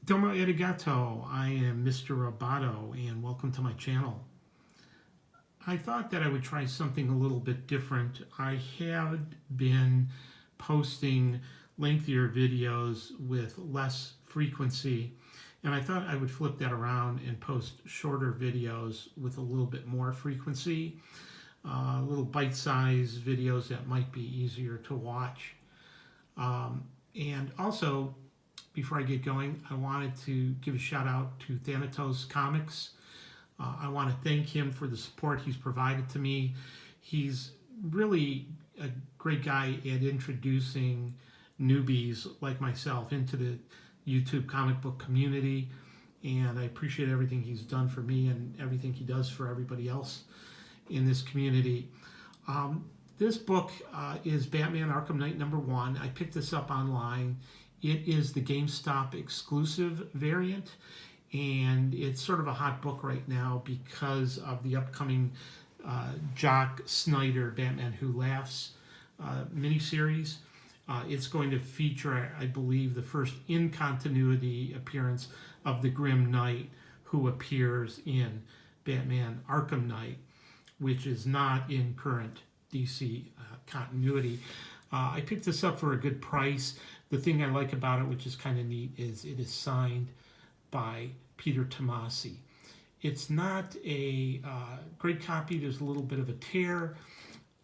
Domo arigato, I am Mr. Roboto, and welcome to my channel. I thought that I would try something a little bit different. I have been posting lengthier videos with less frequency, and I thought I would flip that around and post shorter videos with a little bit more frequency, little bite-sized videos that might be easier to watch. And also, before I get going, I wanted to give a shout out to Thanatos Comics. I want to thank him for the support he's provided to me. He's really a great guy at introducing newbies like myself into the YouTube comic book community, and I appreciate everything he's done for me and everything he does for everybody else in this community. This book is Batman Arkham Knight #1. I picked this up online. It is the GameStop exclusive variant, and it's sort of a hot book right now because of the upcoming Jock Snyder Batman Who Laughs miniseries. It's going to feature, I believe, the first in-continuity appearance of the Grim Knight, who appears in Batman Arkham Knight, which is not in current DC continuity. I picked this up for a good price. The thing I like about it, which is kind of neat, is it is signed by Peter Tomasi. It's not a great copy. There's a little bit of a tear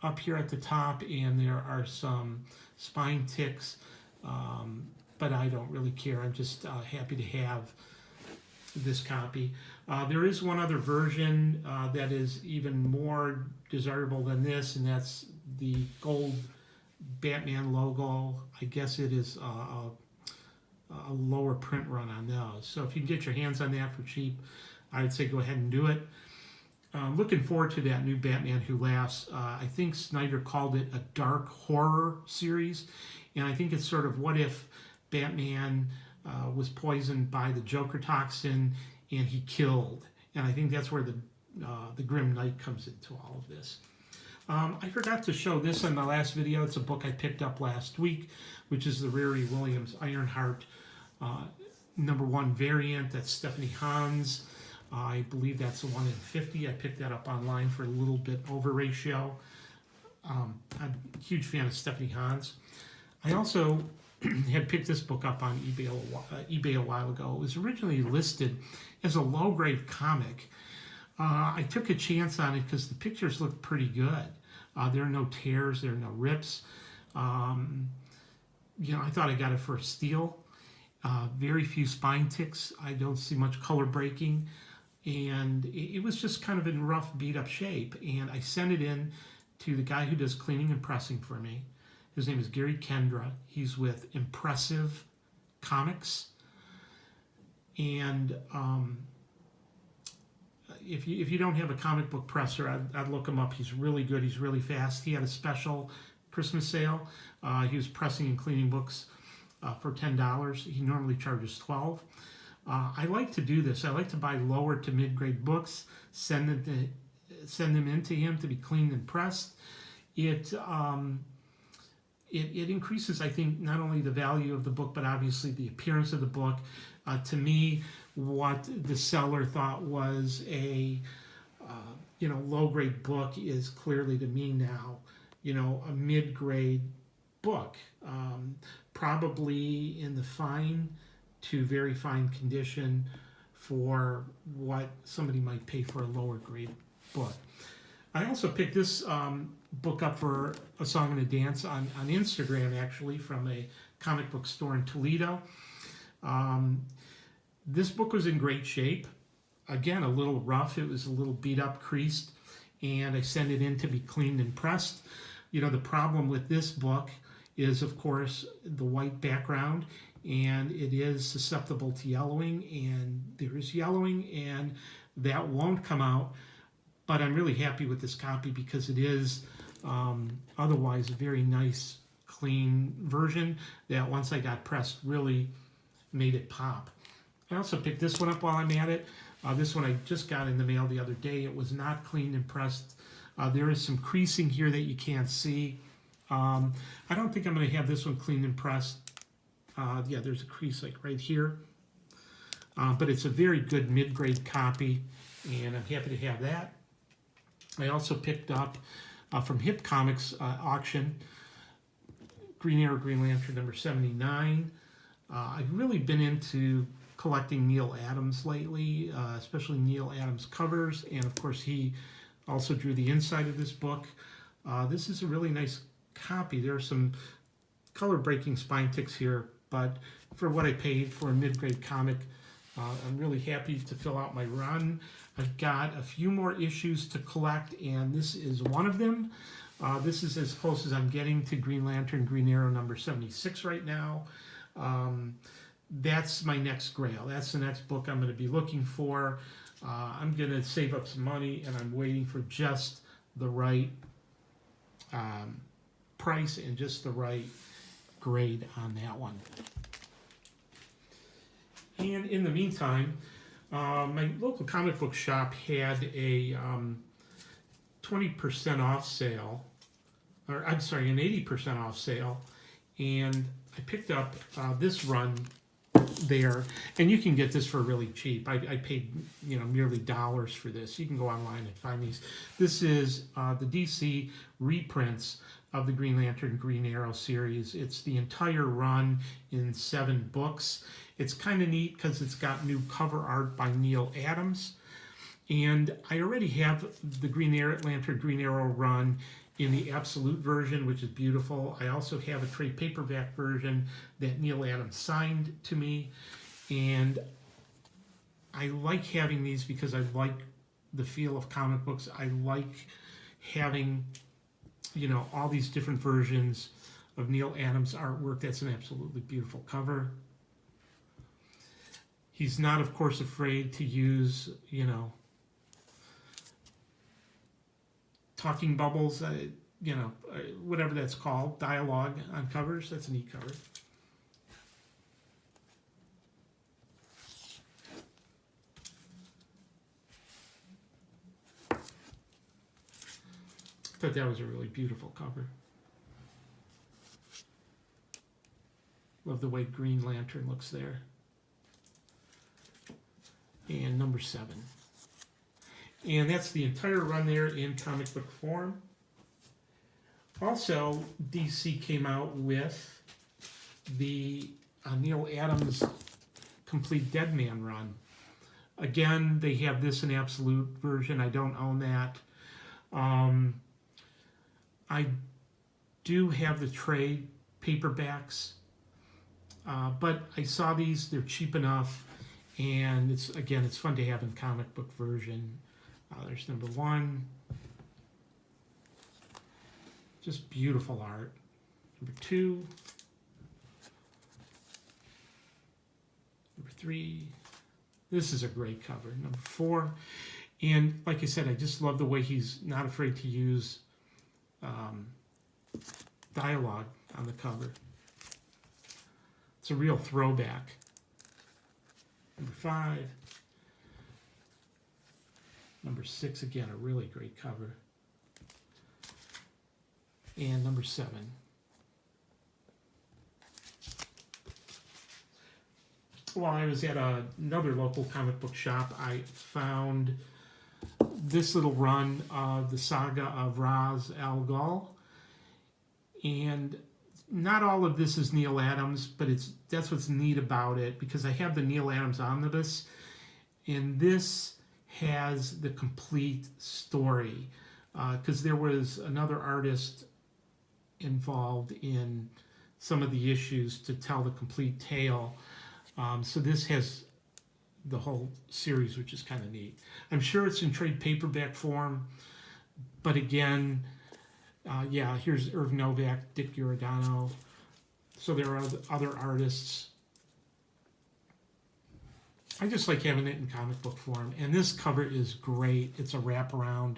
up here at the top, and there are some spine ticks, but I don't really care. I'm just happy to have this copy. There is one other version that is even more desirable than this, and that's the gold Batman logo. I guess it is a lower print run on those. So if you can get your hands on that for cheap, I would say go ahead and do it. Looking forward to that new Batman Who Laughs. I think Snyder called it a dark horror series, and I think it's sort of what if Batman was poisoned by the Joker toxin and he killed. And I think that's where the Grim Knight comes into all of this. I forgot to show this in the last video. It's a book I picked up last week, which is the Riri Williams Ironheart #1 variant. That's Stephanie Hans. I believe that's the 1 in 50. I picked that up online for a little bit over ratio. I'm a huge fan of Stephanie Hans. I also had picked this book up on eBay a while ago. It was originally listed as a low-grade comic. I took a chance on it because the pictures look pretty good. There are no tears, there are no rips. I thought I got it for a steal. Very few spine ticks. I don't see much color breaking. And it was just kind of in rough, beat-up shape. And I sent it in to the guy who does cleaning and pressing for me. His name is Gary Kendra. He's with Impressive Comics. And if you don't have a comic book presser, I'd look him up. He's really good. He's really fast. He had a special Christmas sale. He was pressing and cleaning books for $10. He normally charges $12. I like to do this. I like to buy lower to mid-grade books, send them into him to be cleaned and pressed. It increases, I think, not only the value of the book, but obviously the appearance of the book. To me, what the seller thought was a low-grade book is clearly to me now, a mid-grade book, probably in the fine to very fine condition for what somebody might pay for a lower-grade book. I also picked this book up for A Song and a Dance on Instagram, actually, from a comic book store in Toledo. This book was in great shape. Again, a little rough. It was a little beat up, creased, and I sent it in to be cleaned and pressed. The problem with this book is, of course, the white background, and it is susceptible to yellowing, and there is yellowing, and that won't come out. But I'm really happy with this copy because it is otherwise a very nice, clean version that once I got pressed really made it pop. I also picked this one up while I'm at it. This one I just got in the mail the other day. It was not cleaned and pressed. There is some creasing here that you can't see. I don't think I'm going to have this one cleaned and pressed. Yeah, there's a crease like right here. but it's a very good mid-grade copy, and I'm happy to have that. I also picked up from Hip Comics auction Green Arrow, Green Lantern number 79. I've really been into collecting Neal Adams lately, especially Neal Adams covers, and of course he also drew the inside of this book. This is a really nice copy. There are some color-breaking spine ticks here, but for what I paid for a mid-grade comic, I'm really happy to fill out my run. I've got a few more issues to collect, and this is one of them. This is as close as I'm getting to Green Lantern, Green Arrow number 76 right now. That's my next grail. That's the next book I'm going to be looking for. I'm going to save up some money, and I'm waiting for just the right price and just the right grade on that one. And in the meantime, my local comic book shop had a 20% off sale, or I'm sorry, an 80% off sale, and I picked up this run there, and you can get this for really cheap. I paid merely dollars for this. You can go online and find these. This is the DC reprints of the Green Lantern, Green Arrow series. It's the entire run in 7 books. It's kind of neat because it's got new cover art by Neal Adams, and I already have the Green Lantern, Green Arrow run in the absolute version, which is beautiful. I also have a trade paperback version that Neal Adams signed to me, and I like having these because I like the feel of comic books. I like having, all these different versions of Neal Adams artwork. That's an absolutely beautiful cover. He's not, of course, afraid to use, talking bubbles, whatever that's called, dialogue on covers. That's a neat cover. I thought that was a really beautiful cover. Love the way Green Lantern looks there. And number 7. And that's the entire run there in comic book form. Also, DC came out with the Neal Adams Complete Deadman run. Again, they have this in absolute version. I don't own that. I do have the trade paperbacks, but I saw these. They're cheap enough. And it's fun to have in comic book version. There's number 1. Just beautiful art. Number 2. Number 3. This is a great cover. Number 4. And like I said, I just love the way he's not afraid to use dialogue on the cover. It's a real throwback. Number 5. Number 6, again, a really great cover. And number 7. While I was at another local comic book shop, I found this little run of the Saga of Ra's al Ghul. And not all of this is Neal Adams, but that's what's neat about it, because I have the Neal Adams Omnibus, and this has the complete story, because there was another artist involved in some of the issues to tell the complete tale. So this has the whole series, which is kind of neat. I'm sure it's in trade paperback form, but again, here's Irv Novak, Dick Giordano. So there are other artists. I just like having it in comic book form. And this cover is great. It's a wraparound.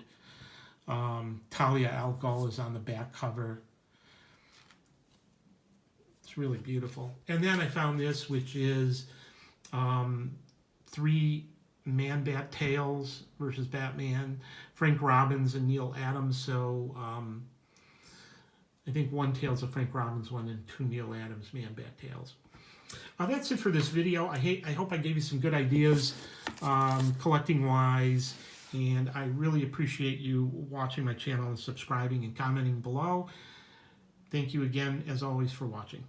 Talia al Ghul is on the back cover. It's really beautiful. And then I found this, which is 3 Man-Bat Tales versus Batman. Frank Robbins and Neal Adams. So I think 1 Tales of Frank Robbins one and 2 Neal Adams Man-Bat Tales. That's it for this video. I hope I gave you some good ideas collecting wise, and I really appreciate you watching my channel and subscribing and commenting below. Thank you again, as always, for watching.